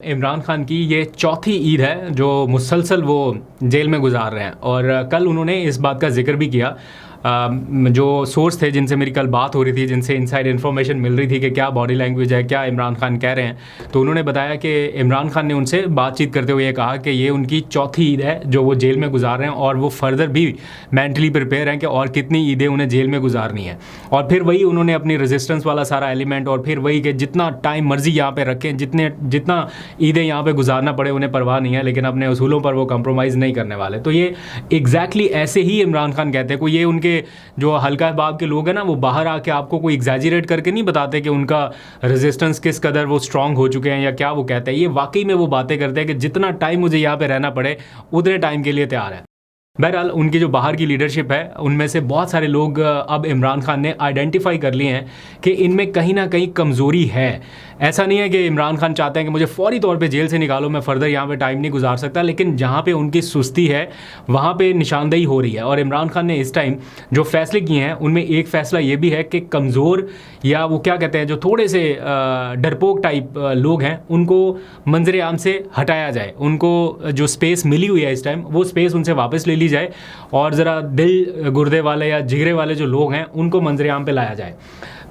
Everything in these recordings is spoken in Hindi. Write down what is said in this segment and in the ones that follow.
इमरान खान की ये चौथी ईद है जो मुसलसल वो जेल में गुजार रहे हैं और कल उन्होंने इस बात का जिक्र भी किया। जो सोर्स थे जिनसे मेरी कल बात हो रही थी, जिनसे इनसाइड इन्फॉर्मेशन मिल रही थी कि क्या बॉडी लैंग्वेज है, क्या इमरान खान कह रहे हैं, तो उन्होंने बताया कि इमरान खान ने उनसे बातचीत करते हुए ये कहा कि ये उनकी चौथी ईद है जो वो जेल में गुजार रहे हैं और वो फर्दर भी मेंटली प्रिपेयर हैं कि और कितनी ईदें उन्हें जेल में गुजारनी है। और फिर वही उन्होंने अपनी रेजिस्टेंस वाला सारा एलिमेंट और फिर वही कि जितना टाइम मर्जी यहाँ पे रखें, जितना ईदें यहाँ पे गुजारना पड़े उन्हें परवाह नहीं है, लेकिन अपने उसूलों पर वो कंप्रोमाइज़ नहीं करने वाले। तो ये एग्जैक्टली ऐसे ही इमरान खान कहते हैं। कोई ये उनके जो हल्का बाब के लोग हैं ना, वो बाहर आके आपको कोई एग्जैजरेट करके नहीं बताते कि उनका रेजिस्टेंस किस कदर वो स्ट्रांग हो चुके हैं या क्या वो कहते हैं। ये वाकई में वो बातें करते हैं कि जितना टाइम मुझे यहाँ पे रहना पड़े उतने टाइम के लिए तैयार है। बहरहाल उनकी जो बाहर की लीडरशिप है उनमें से बहुत सारे लोग अब इमरान खान ने आइडेंटिफाई कर लिए हैं कि इनमें कहीं ना कहीं कमज़ोरी है। ऐसा नहीं है कि इमरान खान चाहते हैं कि मुझे फौरी तौर पे जेल से निकालो, मैं फ़र्दर यहाँ पे टाइम नहीं गुजार सकता, लेकिन जहाँ पे उनकी सुस्ती है वहाँ पे निशानदेही हो रही है। और इमरान खान ने इस टाइम जो फैसले किए हैं उनमें एक फ़ैसला ये भी है कि कमज़ोर या वो क्या कहते हैं जो थोड़े से डरपोक टाइप लोग हैं उनको मंजर आम से हटाया जाए। उनको जो स्पेस मिली हुई है इस टाइम वो स्पेस उनसे वापस ले ली जाए और ज़रा दिल गुर्दे वाले या जिगरे वाले जो लोग हैं उनको मंजर आम पे लाया जाए।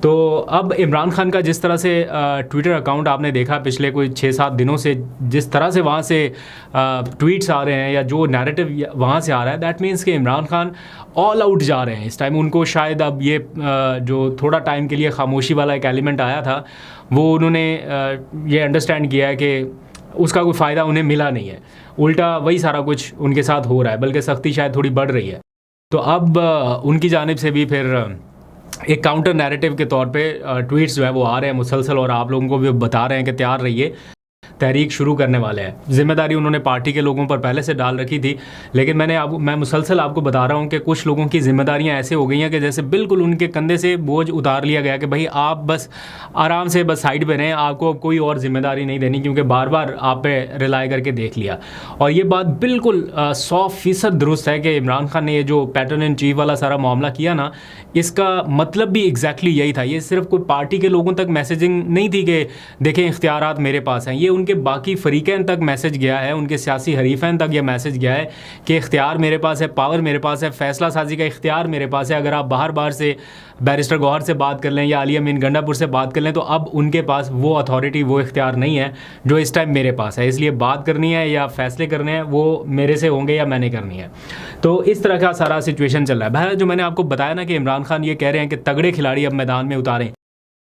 तो अब इमरान खान का जिस तरह से ट्विटर अकाउंट आपने देखा पिछले कोई 6-7 दिनों से, जिस तरह से वहाँ से ट्वीट्स आ रहे हैं या जो नैरेटिव वहाँ से आ रहा है, दैट मीन्स कि इमरान खान ऑल आउट जा रहे हैं इस टाइम। उनको शायद अब ये जो थोड़ा टाइम के लिए खामोशी वाला एक एलिमेंट आया था वो उन्होंने ये अंडरस्टैंड किया है कि उसका कोई फ़ायदा उन्हें मिला नहीं है, उल्टा वही सारा कुछ उनके साथ हो रहा है, बल्कि सख्ती शायद थोड़ी बढ़ रही है। तो अब उनकी जानिब से भी फिर एक काउंटर नैरेटिव के तौर पे ट्वीट्स जो है वो आ रहे हैं मुसलसल और आप लोगों को भी बता रहे हैं कि तैयार रहिए, तहरीक शुरू करने वाले हैं। जिम्मेदारी उन्होंने पार्टी के लोगों पर पहले से डाल रखी थी, लेकिन मैं मुसलसल आपको बता रहा हूँ कि कुछ लोगों की जिम्मेदारियाँ ऐसे हो गई हैं कि जैसे बिल्कुल उनके कंधे से बोझ उतार लिया गया कि भाई आप बस आराम से बस साइड पे रहें, आपको अब कोई और जिम्मेदारी नहीं देनी क्योंकि बार बार आप पे रिलाई करके देख लिया। और ये बात बिल्कुल 100% दुरुस्त है कि इमरान खान ने ये जो पैटर्न इन चीफ वाला सारा मामला किया ना, इसका मतलब भी एग्जैक्टली यही था। ये सिर्फ कोई पार्टी के लोगों तक मैसेजिंग नहीं थी कि देखें इख्तियारात मेरे पास हैं, ये उनके बाकी फ़रीक़ैन तक मैसेज गया है, उनके सियासी हरीफ़ैन तक ये मैसेज गया है कि इख्तियार मेरे पास है, पावर मेरे पास है, फ़ैसला साजी का इख्तियार मेरे पास है। अगर आप बाहर से बैरिस्टर गौहर से बात कर लें या अली अमीन गंडापुर से बात कर लें तो अब उनके पास वो अथॉरिटी, वो इख्तियार नहीं है जो इस टाइम मेरे पास है। इसलिए बात करनी है या फ़ैसले करने हैं वो मेरे से होंगे या मैंने करनी है। तो इस तरह का सारा सिचुएशन चल रहा है। बहरहाल जो मैंने आपको बताया ना कि इमरान खान ये कह रहे हैं कि तगड़े खिलाड़ी अब मैदान में उतारें,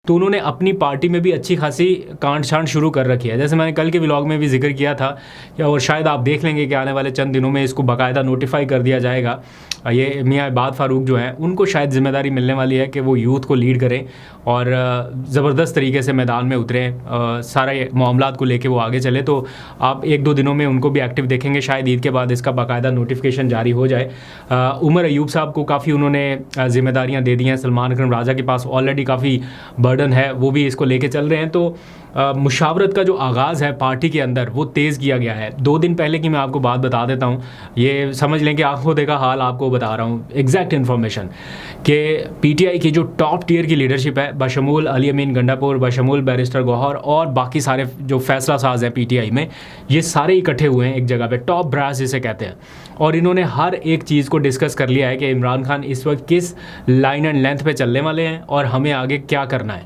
तो उन्होंने अपनी पार्टी में भी अच्छी खासी कांट छांट शुरू कर रखी है। जैसे मैंने कल के व्लॉग में भी जिक्र किया था और शायद आप देख लेंगे कि आने वाले चंद दिनों में इसको बाकायदा नोटिफाई कर दिया जाएगा। ये मियाँ इबाद फ़ारूक जो हैं उनको शायद जिम्मेदारी मिलने वाली है कि वो यूथ को लीड करें और ज़बरदस्त तरीके से मैदान में उतरें, सारे मामलात को लेके वो आगे चले। तो आप 1-2 दिनों में उनको भी एक्टिव देखेंगे, शायद ईद के बाद इसका बाकायदा नोटिफिकेशन जारी हो जाए। उमर अयूब साहब को काफ़ी उन्होंने जिम्मेदारियाँ दे दी हैं। सलमान अकरम राजा के पास ऑलरेडी काफ़ी बर्डन है, वो भी इसको लेके चल रहे हैं। तो मुशावरत का जो आगाज़ है पार्टी के अंदर वो तेज़ किया गया है। 2 दिन पहले की मैं आपको बात बता देता हूँ, ये समझ लें कि आंखों देखा हाल आपको बता रहा हूँ, एग्जैक्ट इन्फॉर्मेशन कि पीटीआई की जो टॉप टियर की लीडरशिप है बशमूल अली अमीन गंडापुर, बशमूल बैरिस्टर गौहर और बाकी सारे जो फैसला साज हैं पीटीआई में, ये सारे इकट्ठे हुए हैं एक जगह पे, टॉप ब्रास जिसे कहते हैं। और इन्होंने हर एक चीज़ को डिस्कस कर लिया है कि इमरान खान इस वक्त किस लाइन एंड लेंथ पे चलने वाले हैं और हमें आगे क्या करना है।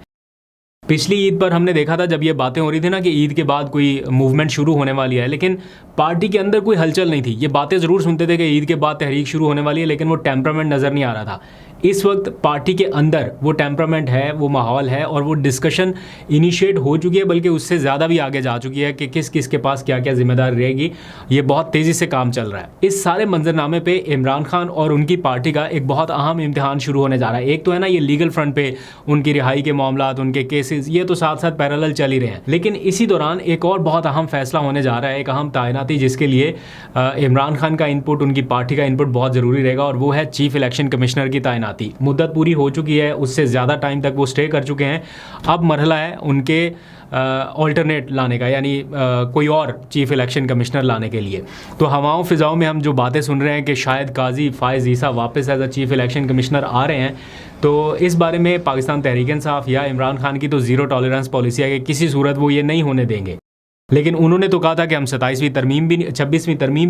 पिछली ईद पर हमने देखा था जब ये बातें हो रही थी ना कि ईद के बाद कोई मूवमेंट शुरू होने वाली है, लेकिन पार्टी के अंदर कोई हलचल नहीं थी। ये बातें ज़रूर सुनते थे कि ईद के बाद तहरीक शुरू होने वाली है, लेकिन वो टेम्परामेंट नज़र नहीं आ रहा था। इस वक्त पार्टी के अंदर वो टेम्परामेंट है, वो माहौल है और वो डिस्कशन इनिशिएट हो चुकी है, बल्कि उससे ज़्यादा भी आगे जा चुकी है कि किस किस के पास क्या क्या जिम्मेदारी रहेगी। ये बहुत तेज़ी से काम चल रहा है। इस सारे मंजरनामे पे इमरान खान और उनकी पार्टी का एक बहुत अहम इम्तिहान शुरू होने जा रहा है। एक तो है ना ये लीगल फ्रंट पे उनकी रिहाई के मामलात, उनके केसेस, ये तो साथ साथ पैरेलल चल ही रहे हैं, लेकिन इसी दौरान एक और बहुत अहम फैसला होने जा रहा है, एक अहम तैनाती जिसके लिए इमरान खान का इनपुट, उनकी पार्टी का इनपुट बहुत ज़रूरी रहेगा और वो है चीफ इलेक्शन कमिश्नर की तैनाती। मुद्दत पूरी हो चुकी है, उससे ज़्यादा टाइम तक वो स्टे कर चुके हैं। अब मरहला है उनके ऑल्टरनेट लाने का, यानी कोई और चीफ इलेक्शन कमिश्नर लाने के लिए। तो हवाओं फिजाओं में हम जो बातें सुन रहे हैं कि शायद काजी फायज़ ईसा वापस as a chief election commissioner आ रहे हैं, तो इस बारे में पाकिस्तान तहरीक इंसाफ या इमरान खान की तो ज़ीरो टॉलरेंस पॉलिसी है कि किसी सूरत वो ये नहीं होने देंगे। लेकिन उन्होंने तो कहा था कि हम 26वीं तरमीम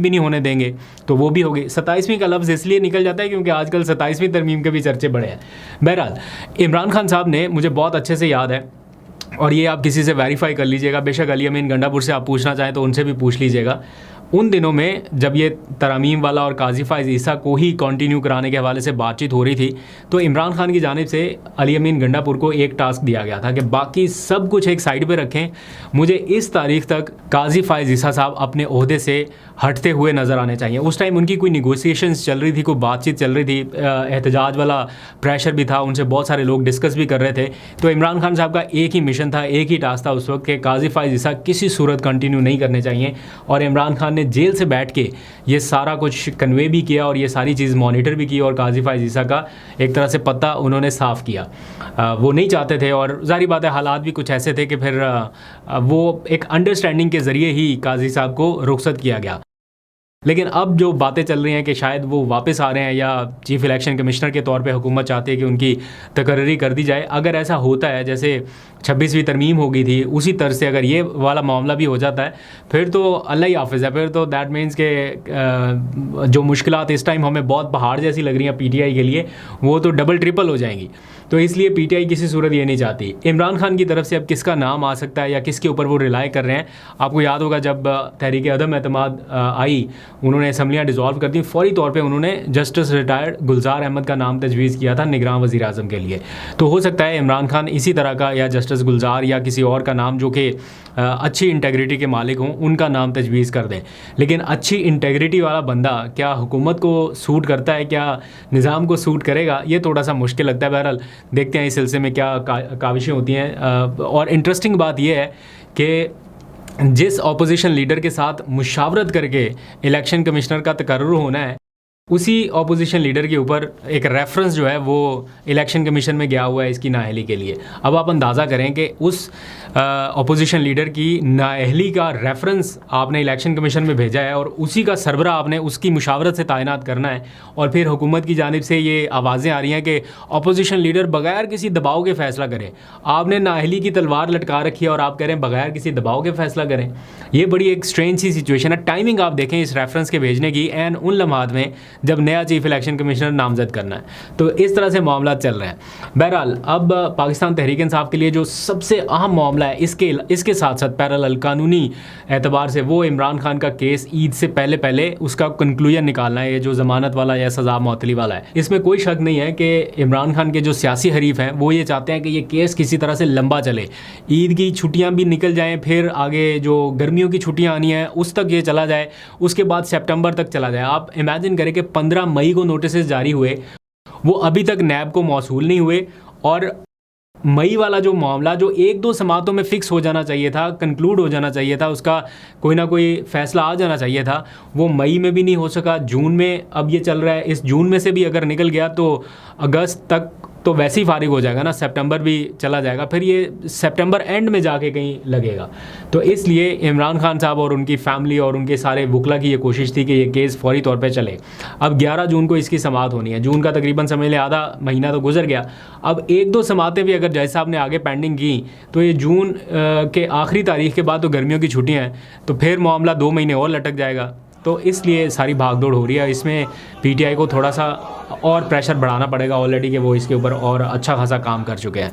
भी नहीं होने देंगे, तो वो भी हो गई। 27वीं का लफ्ज़ इसलिए निकल जाता है क्योंकि आजकल 27वीं तरमीम के भी चर्चे बड़े हैं। बहरहाल इमरान खान साहब ने, मुझे बहुत अच्छे से याद है, और ये आप किसी से वेरीफाई कर लीजिएगा, बेशक अली अमीन गंडापुर से आप पूछना चाहें तो उनसे भी पूछ लीजिएगा, उन दिनों में जब ये तरमीम वाला और काजी फ़ाइज़ ईसा को ही कंटिन्यू कराने के हवाले से बातचीत हो रही थी, तो इमरान खान की जानिब से अली अमीन गंडापुर को एक टास्क दिया गया था कि बाकी सब कुछ एक साइड पे रखें, मुझे इस तारीख तक काजी फ़ाइज़ ईसा साहब अपने ओहदे से हटते हुए नज़र आने चाहिए। उस टाइम उनकी कोई निगोसिएशंस चल रही थी, कोई बातचीत चल रही थी, एहतजाज वाला प्रेशर भी था, उनसे बहुत सारे लोग डिस्कस भी कर रहे थे। तो इमरान खान साहब का एक ही मिशन था, एक ही टास्क था उस वक्त कि काजी फ़ाइज़ ईसा किसी सूरत कंटिन्यू नहीं करने चाहिए, और इमरान खान ने जेल से बैठ के ये सारा कुछ कन्वे भी किया और ये सारी चीज़ मॉनिटर भी की, और काजी फ़ाइज़ ईसा का एक तरह से पत्ता उन्होंने साफ़ किया। वो नहीं चाहते थे, और ज़ाहिर बात है हालात भी कुछ ऐसे थे कि फिर वो एक अंडरस्टैंडिंग के ज़रिए ही काजी साहब को रुखसत किया गया। लेकिन अब जो बातें चल रही हैं कि शायद वो वापस आ रहे हैं या चीफ़ इलेक्शन कमिश्नर के तौर पे हुकूमत चाहती है कि उनकी तकर्री कर दी जाए। अगर ऐसा होता है, जैसे 26वीं तरमीम हो गई थी, उसी तरह से अगर ये वाला मामला भी हो जाता है, फिर तो अल्लाह ही हाफ़िज़ है। फिर तो दैट मीन्स के जो मुश्किलात इस टाइम हमें बहुत पहाड़ जैसी लग रही हैं पीटीआई के लिए, वो तो डबल ट्रिपल हो जाएंगी। तो इसलिए पीटीआई किसी सूरत ये नहीं चाहती। इमरान खान की तरफ से अब किसका नाम आ सकता है या किसके ऊपर वो रिलाई कर रहे हैं, आपको याद होगा जब तहरीक अदम एतमाद आई, उन्होंने असम्बलियाँ डिज़ोल्व कर दी, फौरी तौर पे उन्होंने जस्टिस रिटायर्ड गुलजार अहमद का नाम तजवीज़ किया था निगरान वज़ीर आज़म के लिए। तो हो सकता है इमरान खान इसी तरह का, या जस्टिस गुलजार या किसी और का नाम जो कि अच्छी इंटेग्रिटी के मालिक हों, उनका नाम तजवीज़ कर दें। लेकिन अच्छी इंटेग्रिटी वाला बंदा क्या हुकूमत को सूट करता है, क्या निज़ाम को सूट करेगा, ये थोड़ा सा मुश्किल लगता है। बहरहाल देखते हैं इस सिलसिले में क्या काविशें होती हैं। और इंटरेस्टिंग बात यह है कि जिस अपोजिशन लीडर के साथ मुशावरत करके इलेक्शन कमिश्नर का तकर्रुर होना है, उसी अपोजिशन लीडर के ऊपर एक रेफरेंस जो है वो इलेक्शन कमीशन में गया हुआ है इसकी नाअहली के लिए। अब आप अंदाज़ा करें कि उस अपोजिशन लीडर की नाअहली का रेफरेंस आपने इलेक्शन कमीशन में भेजा है, और उसी का सरबरा आपने उसकी मुशावरत से तैनात करना है, और फिर हुकूमत की जानिब से ये आवाज़ें आ रही हैं कि अपोजिशन लीडर बगैर किसी दबाव के फ़ैसला करें। आपने नाअहली की तलवार लटका रखी है और आप कह रहे हैं बगैर किसी दबाव के फ़ैसला करें। ये बड़ी एक स्ट्रेंज सी सिचुएशन है। टाइमिंग आप देखें इस रेफरेंस के भेजने की, एन उन लम्हात में जब नया चीफ इलेक्शन कमिश्नर नामजद करना है। तो इस तरह से मामला चल रहे हैं। बहरहाल अब पाकिस्तान तहरीक इंसाफ के लिए जो सबसे अहम मामला है, इसके साथ साथ पैरेलल कानूनी एतबार से, वो इमरान खान का केस ईद से पहले उसका कंक्लूजन निकालना है, ये जो ज़मानत वाला या सज़ा मअतली वाला है। इसमें कोई शक नहीं है कि इमरान खान के जो सियासी हरीफ हैं वो ये चाहते हैं कि ये केस किसी तरह से लंबा चले, ईद की छुट्टियाँ भी निकल जाएँ, फिर आगे जो गर्मियों की छुट्टियाँ आनी हैं उस तक ये चला जाए, उसके बाद सितंबर तक चला जाए। आप इमेजिन करें कि 15 मई को नोटिस जारी हुए, वो अभी तक नैब को मौसूल नहीं हुए, और मई वाला जो मामला जो 1-2 समातों में फ़िक्स हो जाना चाहिए था, कंक्लूड हो जाना चाहिए था, उसका कोई ना कोई फ़ैसला आ जाना चाहिए था, वो मई में भी नहीं हो सका। जून में अब ये चल रहा है, इस जून में से भी अगर निकल गया तो अगस्त तक तो वैसे ही फारिग हो जाएगा ना, सितंबर भी चला जाएगा, फिर ये सितंबर एंड में जाके कहीं लगेगा। तो इसलिए इमरान खान साहब और उनकी फैमिली और उनके सारे वकला की ये कोशिश थी कि ये केस फौरी तौर पे चले। अब 11 जून को इसकी समाअत होनी है, जून का तकरीबन समझ लें आधा महीना तो गुजर गया। अब 1-2 समाअतें भी अगर जज साहब ने आगे पेंडिंग की तो ये जून के आखिरी तारीख के बाद तो गर्मियों की छुट्टियाँ हैं, तो फिर मामला 2 महीने और लटक जाएगा। तो इसलिए सारी भागदौड़ हो रही है। इसमें पीटीआई को थोड़ा सा और प्रेशर बढ़ाना पड़ेगा ऑलरेडी कि वो इसके ऊपर और अच्छा खासा काम कर चुके हैं।